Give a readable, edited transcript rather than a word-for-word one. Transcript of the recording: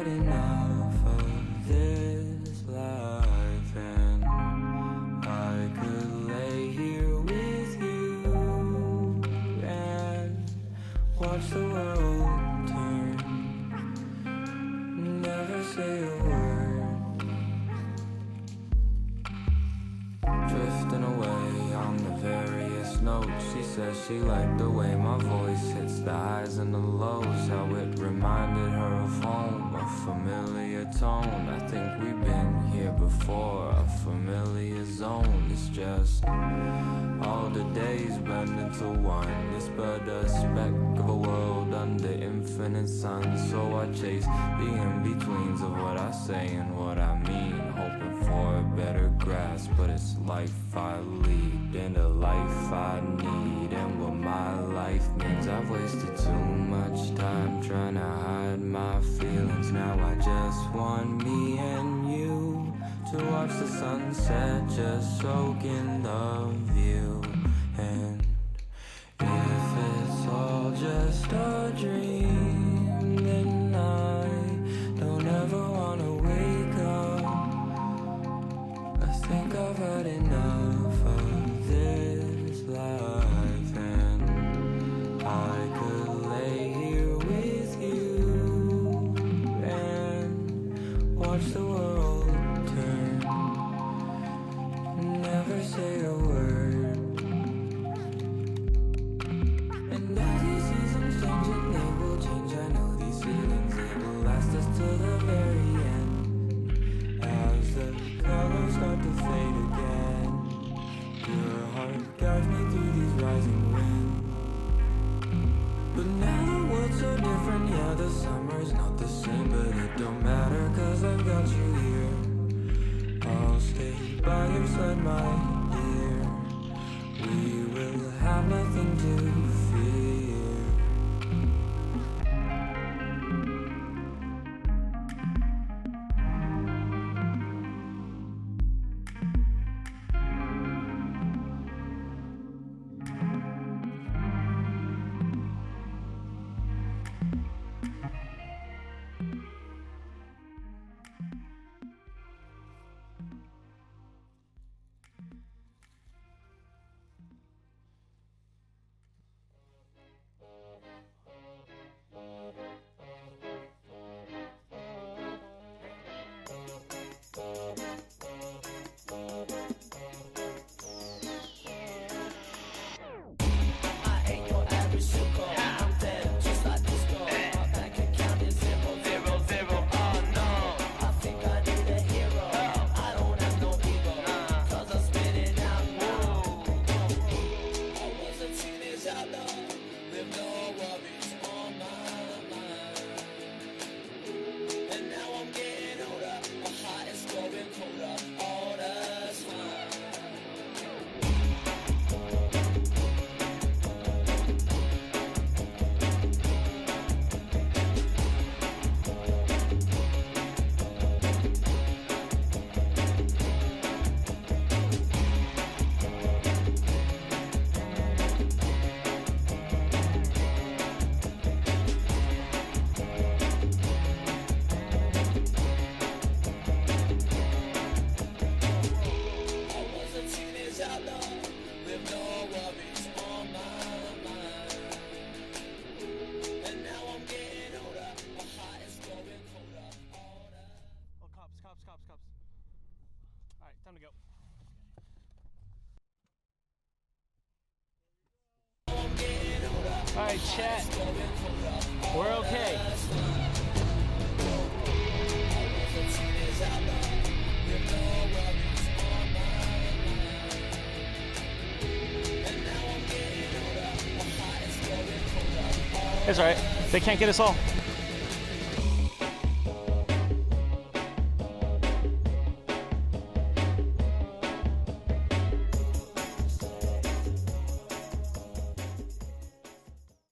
enough of this life, and I could lay here with you and watch the world turn, never say a word, drifting away on the various notes. She says she liked the way my voice hits the highs and the lows, how it reminded her of home, a familiar tone. I think we've been here before, a familiar zone. It's just all the days blend into one. It's but a speck of a world under infinite sun. So I chase the in-betweens of what I say and what I mean, hoping for a better grasp. But it's life I lead and a life I need, and what my life means. I've wasted too much time trying to hide my feelings. Now I just want me and you to watch the sunset, just soak in the view. And if it's all just a dream, then I don't ever wanna wake up. I think I've had enough of this life, and I could lay here with you and watch the world turn, never say a word. And as these seasons change and they will change, I know these feelings, they will last us till the very end. As the colors start to fade again, your heart guides me through these rising winds. But now the world's so different, yeah, the summer's not the same, but it don't matter, cause I've got you here. I'll stay by your side, my dear. We will have nothing to fear. Cops. All right, time to go. All right, chat. We're okay. It's all right. They can't get us all.